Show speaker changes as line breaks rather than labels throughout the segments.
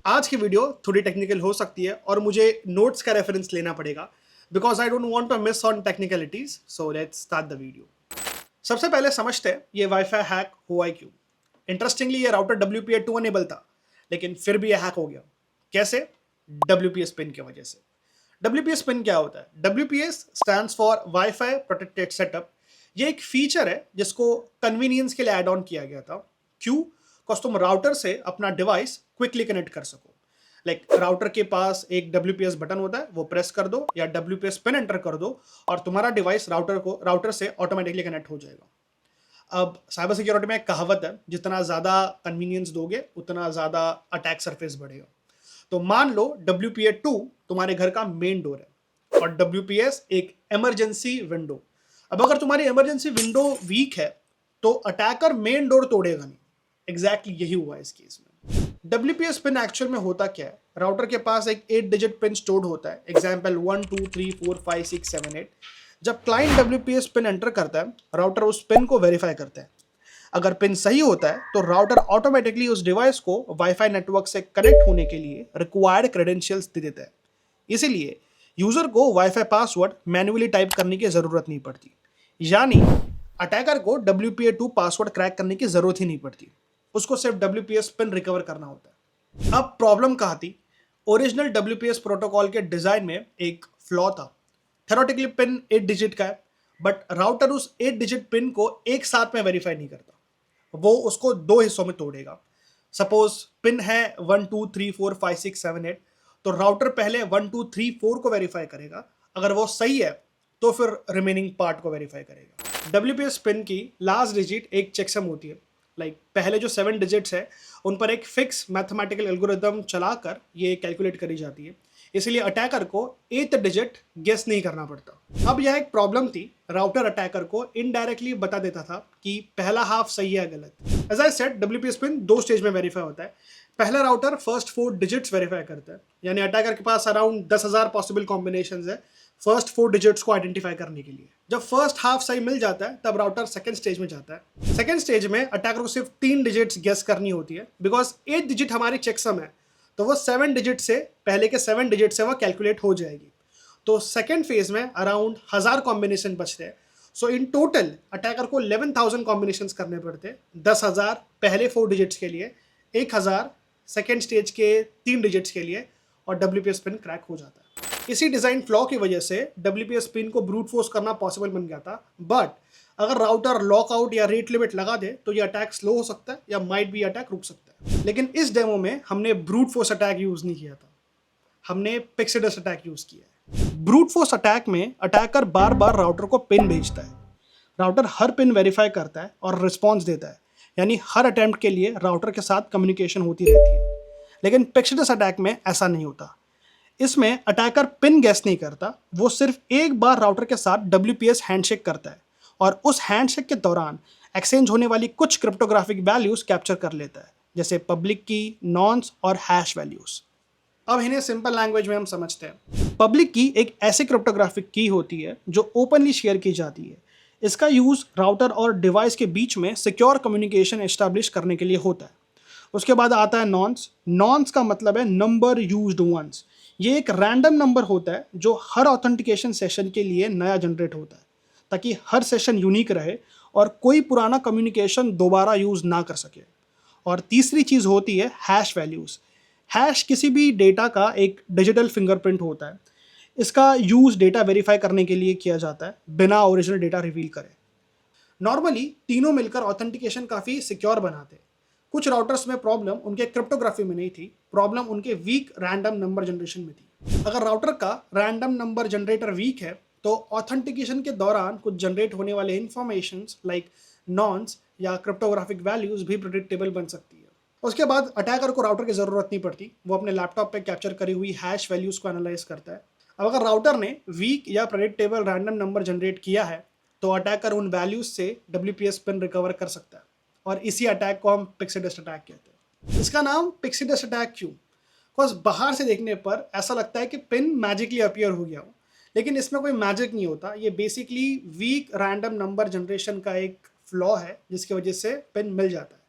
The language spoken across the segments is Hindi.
आज की वीडियो थोड़ी टेक्निकल हो सकती है और मुझे नोट्स का रेफरेंस लेना पड़ेगा because I don't want to miss on technicalities. So let's start the video. सबसे पहले समझते हैं ये वाईफाई हैक हुआ है क्यों। इंटरेस्टिंगली ये राउटर WPA2 अनेबल था लेकिन फिर भी ये हैक हो गया। कैसे? WPS पिन की वजह से। WPS पिन क्या होता है? WPS stands for wifi protected setup. ये एक फीचर है जिसको कन्वीनियंस के लिए ऐड ऑन किया गया था। क्यों? बिकॉज तुम राउटर से अपना डिवाइस क्विकली कनेक्ट कर सको। राउटर के पास एक WPS बटन होता है, वो प्रेस कर दो या WPS पिन एंटर कर दो और तुम्हारा डिवाइस राउटर से ऑटोमेटिकली कनेक्ट हो जाएगा। अब साइबर सिक्योरिटी में एक कहावत है, जितना ज़्यादा कन्वीनियंस दोगे उतना ज़्यादा अटैक सरफेस बढ़ेगा। तो मान लो WPA2 तुम्हारे घर का मेन डोर है और WPS एक इमरजेंसी विंडो। अब अगर तुम्हारी इमरजेंसी विंडो वीक है तो अटैकर मेन डोर तोड़ेगा नहीं। एग्जैक्टली यही हुआ इस केस में। WPS पिन एक्चुअल में होता क्या है? राउटर के पास एक 8 डिजिट पिन स्टोर्ड होता है, एग्जाम्पल 1 2 3 4 5 6 7 8। जब क्लाइंट WPS पिन एंटर करता है, राउटर उस पिन को वेरीफाई करता है। अगर पिन सही होता है तो राउटर ऑटोमेटिकली उस डिवाइस को वाईफाई नेटवर्क से कनेक्ट होने के लिए रिक्वायर्ड क्रेडेंशियल्स दे देता है। इसीलिए यूजर को वाईफाई पासवर्ड मैन्युअली टाइप करने की जरूरत नहीं पड़ती, यानी अटैकर को WPA2 पासवर्ड क्रैक करने की जरूरत ही नहीं पड़ती। उसको सिर्फ WPS पिन रिकवर करना होता है। अब प्रॉब्लम कहाँ थी? ओरिजिनल WPS प्रोटोकॉल के डिजाइन में एक फ्लॉ था। थेरोटिकली पिन 8 डिजिट का है, बट राउटर उस 8 डिजिट पिन को एक साथ में वेरीफाई नहीं करता, वो उसको दो हिस्सों में तोड़ेगा। सपोज पिन है 1 2 3 4 5 6 7 8, तो राउटर पहले 1 2 3 4 को वेरीफाई करेगा। अगर वो सही है तो फिर रिमेनिंग पार्ट को वेरीफाई करेगा। WPS पिन की लास्ट डिजिट एक चेकसम होती है। पहले जो 7 डिजिट्स है उन पर एक फिक्स मैथमेटिकल एल्गोरिदम चलाकर ये कैलकुलेट करी जाती है, इसलिए अटैकर को 8th डिजिट गेस नहीं करना पड़ता। अब यह एक प्रॉब्लम थी। राउटर अटैकर को इनडायरेक्टली बता देता था कि पहला हाफ सही है गलत। As I said, WPS pin 2 stage में वेरीफाई होता है। पहला राउटर फर्स्ट 4 डिजिट्स वेरीफाई करता है, यानी अटैकर के पास अराउंड 10,000 पॉसिबल कॉम्बिनेशंस है फर्स्ट 4 डिजिट्स को आइडेंटिफाई करने के लिए। जब फर्स्ट हाफ सही मिल जाता है तब राउटर सेकंड स्टेज में जाता है। सेकंड स्टेज में अटैकर को सिर्फ 3 डिजिट्स गेस करनी होती है, बिकॉज 8 डिजिट हमारी चेकसम है, तो वो 7 डिजिट से पहले के 7 डिजिट से वो कैलकुलेट हो जाएगी। तो सेकंड फेज में अराउंड 1000 कॉम्बिनेशन बचते हैं। सो इन टोटल अटैकर को 11,000 कॉम्बिनेशंस करने पड़ते। 10,000 पहले 4 डिजिट्स के लिए, 1,000 सेकेंड स्टेज के 3 डिजिट्स के लिए, और WPS पिन क्रैक हो जाता है। इसी डिजाइन फ्लॉ की वजह से WPS पिन को ब्रूट फोर्स करना पॉसिबल बन गया था, बट अगर राउटर लॉकआउट या रेट लिमिट लगा दे तो ये अटैक स्लो हो सकता है या माइट भी अटैक रुक सकता है। लेकिन इस डेमो में हमने ब्रूट फोर्स अटैक यूज नहीं किया था, हमने पिक्सिडस अटैक यूज किया है। ब्रूट फोर्स अटैक में अटैकर बार बार राउटर को पिन भेजता है। राउटर हर पिन वेरीफाई करता है और रिस्पॉन्स देता है, यानी हर अटेम्प्ट के लिए राउटर के साथ कम्युनिकेशन होती रहती है। लेकिन पिक्सिडस अटैक में ऐसा नहीं होता। इसमें अटैकर पिन गेस नहीं करता, वो सिर्फ एक बार राउटर के साथ WPS हैंडशेक करता है और उस हैंडशेक के दौरान एक्सचेंज होने वाली कुछ क्रिप्टोग्राफिक वैल्यूज कैप्चर कर लेता है, जैसे पब्लिक की, नॉन्स और हैश वैल्यूज। अब इन्हें सिंपल लैंग्वेज में हम समझते हैं। पब्लिक की एक ऐसी क्रिप्टोग्राफिक की होती है जो ओपनली शेयर की जाती है। इसका यूज राउटर और डिवाइस के बीच में सिक्योर कम्युनिकेशन एस्टैब्लिश करने के लिए होता है। उसके बाद आता है नॉन्स। नॉन्स का मतलब है नंबर यूज्ड वंस। ये एक रैंडम नंबर होता है जो हर ऑथेंटिकेशन सेशन के लिए नया जनरेट होता है, ताकि हर सेशन यूनिक रहे और कोई पुराना कम्युनिकेशन दोबारा यूज ना कर सके। और तीसरी चीज़ होती है हैश वैल्यूज़। हैश किसी भी डेटा का एक डिजिटल फिंगरप्रिंट होता है। इसका यूज़ डेटा वेरीफाई करने के लिए किया जाता है, बिना ओरिजिनल डेटा रिवील करे। नॉर्मली तीनों मिलकर ऑथेंटिकेशन काफ़ी सिक्योर बनाते हैं। कुछ राउटर्स में प्रॉब्लम उनके क्रिप्टोग्राफी में नहीं थी, प्रॉब्लम उनके वीक रैंडम नंबर जनरेशन में थी। अगर राउटर का रैंडम नंबर जनरेटर वीक है तो ऑथेंटिकेशन के दौरान कुछ जनरेट होने वाले इंफॉर्मेशंस लाइक नॉन्स या क्रिप्टोग्राफिक वैल्यूज भी प्रेडिक्टेबल बन सकती है। उसके बाद अटैकर को राउटर की ज़रूरत नहीं पड़ती, वो अपने लैपटॉप पे कैप्चर करी हुई हैश वैल्यूज़ को एनालाइज करता है। अब अगर राउटर ने वीक या प्रेडिक्टेबल रैंडम नंबर जनरेट किया है तो अटैकर उन वैल्यूज से WPS पिन रिकवर कर सकता है, और इसी अटैक को हम पिक्सिडस अटैक कहते हैं। इसका नाम पिक्सिडस अटैक क्यों? बिकॉज बाहर से देखने पर ऐसा लगता है कि पिन मैजिकली अपीयर हो गया हो, लेकिन इसमें कोई मैजिक नहीं होता। ये basically weak random number generation का एक फ्लॉ है जिसकी वजह से पिन मिल जाता है।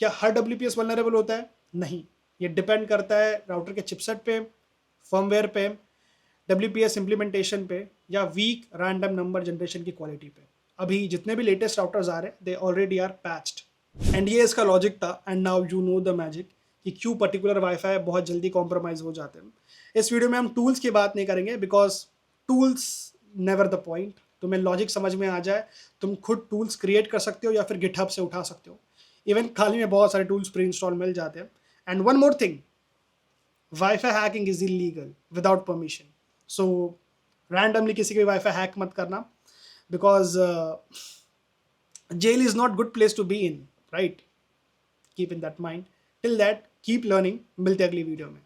क्या हर WPS वल्नरेबल होता है? नहीं। ये डिपेंड करता है राउटर के चिपसेट पे, फर्मवेयर पे, WPS इम्प्लीमेंटेशन पे, या वीक रैंडम नंबर जनरेशन की क्वालिटी पे। अभी जितने भी लेटेस्ट राउटर्स आ रहे हैं, they already are patched. And ये इसका लॉजिक था, and now you know the magic कि क्यों पर्टिकुलर वाईफाई बहुत जल्दी कॉम्प्रोमाइज़ हो जाते हैं। इस वीडियो में हम टूल्स की बात नहीं करेंगे, because tools never the point. तुम्हें लॉजिक समझ में आ जाए, तुम खुद टूल्स क्रिएट कर सकते हो या फिर गिटहब से उठा सकते हो। इवन खाली में बहुत सारे टूल्स प्री इंस्टॉल मिल जाते हैं। And one more thing, wifi hacking is illegal without permission. So randomly किसी के वाईफाई हैक मत करना, because jail is not good place to be in, right? Keep in that mind. Till that, keep learning. मिलते हैं अगली वीडियो में।